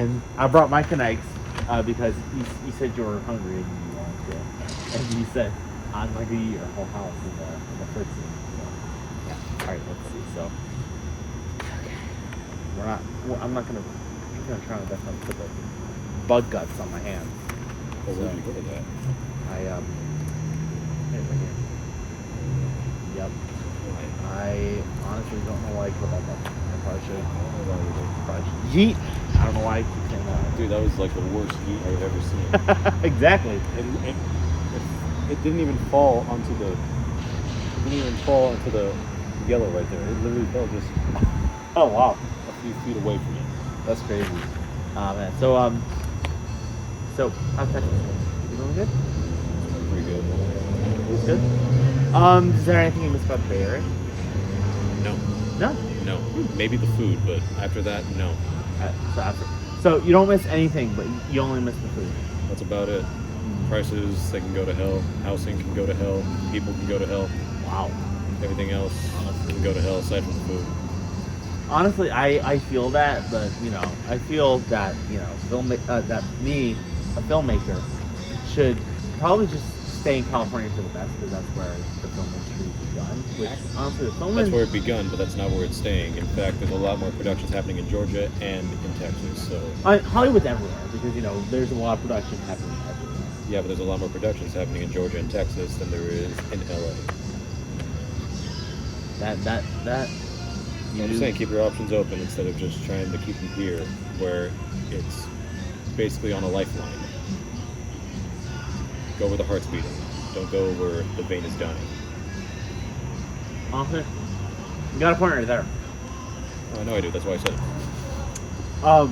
And I brought Mike and eggs because you said you were hungry and you wanted to. And you said, I'm not going to eat your whole house in the first scene. So, yeah. Alright, let's see. So, I'm not going to try my best not to put the bug guts on my hands. Well, where did you go with that? Right here. Yep. I honestly don't know why I put that button. I probably should. Yeet! I don't know why I keep saying that. Dude, that was like the worst heat I've ever seen. Exactly. It didn't even fall onto the. It didn't even fall onto the yellow right there. It literally fell just Oh wow, a few feet away from it. that's crazy. Man. So how's Texas? You doing good? Pretty good. It's good. Is there anything you miss about the Bay Area? No. No. No. Maybe the food, but after that, no. So you don't miss anything, but you only miss the food. That's about it. Prices, they can go to hell. Housing can go to hell. People can go to hell. Wow. Everything else can go to hell aside from the food. Honestly, I feel that, but I feel that that me, a filmmaker, should probably just stay in California for the best because that's where the film industry begun. Which honestly, That's where it begun, but that's not where it's staying. In fact, there's a lot more productions happening in Georgia and in Texas. So Hollywood's everywhere because there's a lot of production happening everywhere. yeah, but there's a lot more productions happening in Georgia and Texas than there is in LA. I'm just saying, keep your options open instead of just trying to keep them here, where it's basically on a lifeline. Go where the heart's beating. Don't go where the vein is dying. Okay. You got a point right there. Oh, I know I do. That's why I said it.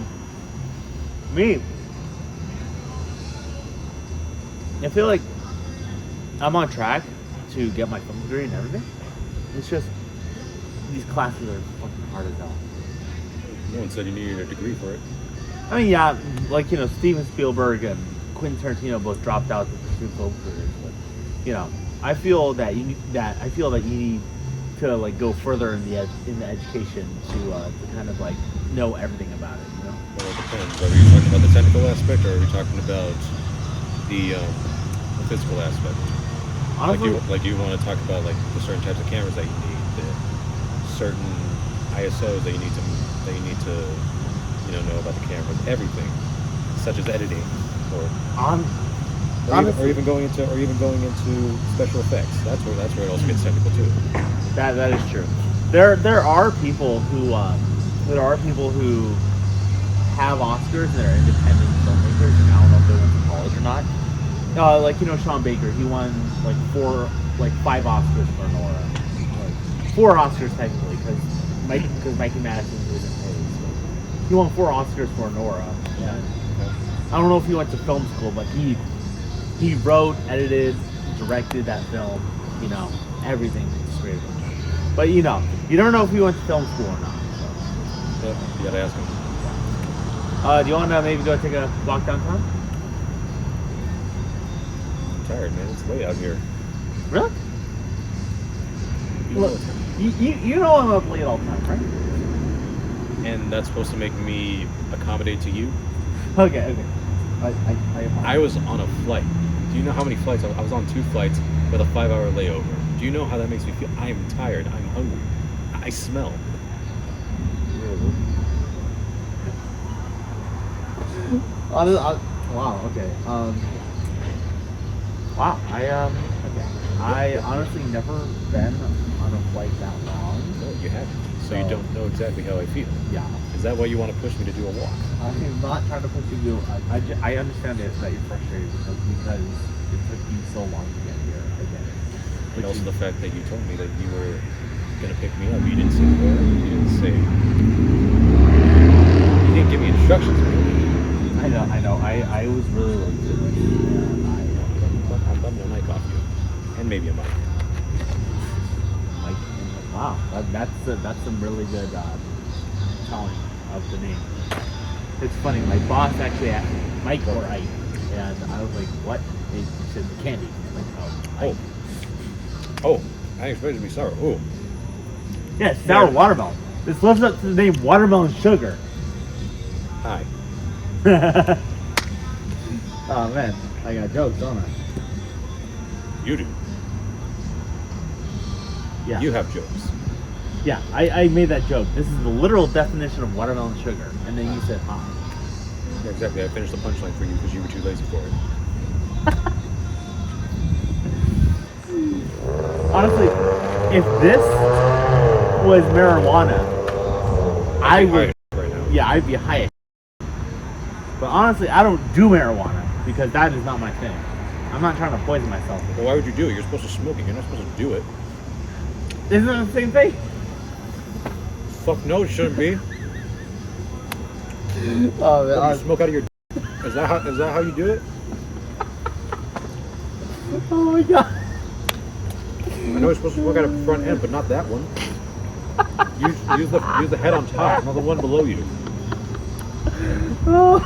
Me. I feel like I'm on track to get my film degree and everything. It's just these classes are fucking hard as hell. No one said you needed a degree for it. I mean, yeah, like Steven Spielberg and Quentin Tarantino both dropped out to pursue film careers, but I feel that you need to like go further in the education to kind of like know everything about it. Well, it depends. Are we talking about the technical aspect, or are we talking about the physical aspect? Honestly, do you want to talk about like the certain types of cameras that you need, the certain ISOs that you need to know about the camera, everything, such as editing, or even going into special effects. That's where it also gets technical too. That is true. There are people who have Oscars and they're independent filmmakers, and I don't know if they went to college or not. Like Sean Baker, he won like 5 Oscars for Nora. Like 4 Oscars technically, because Mikey Madison isn't paid. So he won 4 Oscars for Nora. And I don't know if he went to film school, but he wrote, edited, directed that film. Everything straight. But you don't know if he went to film school or not. So. Yeah, you gotta ask him. Do you want to maybe go take a walk downtown? I'm tired, man. It's late out here. Really? Look, you know I'm up late all the time, right? And that's supposed to make me accommodate to you? Okay. I was on a flight. Do you know how many flights? I was on 2 flights with a 5-hour layover. Do you know how that makes me feel? I am tired. I'm hungry. I smell. Wow. Okay. Wow. Okay. I honestly never been on a flight that long. No, you haven't. So you don't know exactly how I feel. Yeah. Is that why you want to push me to do a walk? I'm not trying to push you to do. I understand that you're frustrated because it took you so long to get here. I get it. And also the fact that you told me that you were going to pick me up. You didn't say where. You didn't say... You didn't give me instructions. I know. I was really late to this. I'm bumming a mic off you. And maybe a mic. Wow. That's some really good telling of the name. It's funny. My boss actually asked me, Mike or Ike? And I was like, what? He said, candy. I'm like, oh, Ike. Oh, I expected it to be sour. Oh. Yeah, sour watermelon. This lives up to the name Watermelon Sugar. Hi. Oh man, I got jokes, don't I? You do. Yeah. You have jokes. Yeah, I made that joke. This is the literal definition of watermelon sugar. And then you said hi. Yeah, exactly. I finished the punchline for you because you were too lazy for it. Honestly, if this was marijuana, I would. Right now. Yeah, I'd be high. But honestly, I don't do marijuana because that is not my thing. I'm not trying to poison myself. Well, why would you do it? You're supposed to smoke it. You're not supposed to do it. Isn't it the same thing? Fuck no, it shouldn't be. Oh You smoke out of your. Is that how you do it? Oh my god. I know you're supposed to smoke out of the front end, but not that one. Use the head on top, not the one below you. Oh.